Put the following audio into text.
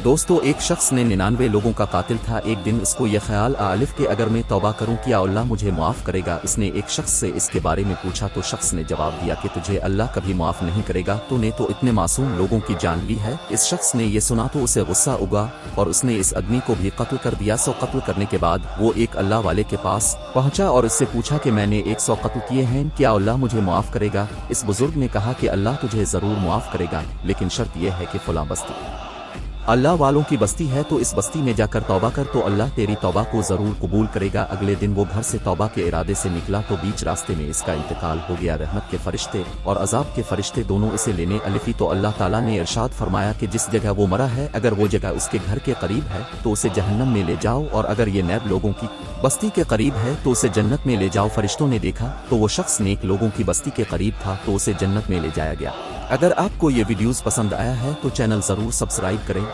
दोस्तों, एक शख्स ने 99 लोगों का कातिल था। एक दिन इसको यह ख्याल आलिफ कि अगर मैं तौबा करूं क्या अल्लाह मुझे मुआफ करेगा। इसने एक शख्स से इसके बारे में पूछा तो शख्स ने जवाब दिया कि तुझे अल्लाह कभी मुआफ नहीं करेगा, तूने तो इतने मासूम लोगों की जान ली है। इस शख्स ने ये सुना तो उसे गुस्सा उगा और उसने इस आदमी को भी कत्ल कर दिया। 100 कत्ल करने के बाद वो एक अल्लाह वाले के पास पहुंचा और उससे पूछा कि मैंने 100 कत्ल किए हैं, क्या अल्लाह मुझे मुआफ करेगा। इस बुजुर्ग ने कहा कि अल्लाह तुझे जरूर मुआफ करेगा, लेकिन शर्त यह है कि फलां बस्ती अल्लाह वालों की बस्ती है, तो इस बस्ती में जाकर तौबा कर तो अल्लाह तेरी तौबा को जरूर कबूल करेगा। अगले दिन वो घर से तौबा के इरादे से निकला तो बीच रास्ते में इसका इंतकाल हो गया। रहमत के फरिश्ते और अजाब के फरिश्ते दोनों इसे लेने अलिफी तो अल्लाह ताला ने इरशाद फरमाया कि जिस जगह वो मरा है अगर वो जगह उसके घर के करीब है तो उसे जहन्नम में ले जाओ, और अगर ये नैब लोगों की बस्ती के करीब है तो उसे जन्नत में ले जाओ। फरिश्तों ने देखा तो वो शख्स नेक लोगों की बस्ती के करीब था तो उसे जन्नत में ले जाया गया। अगर आपको ये वीडियोस पसंद आया है तो चैनल जरूर सब्सक्राइब करें।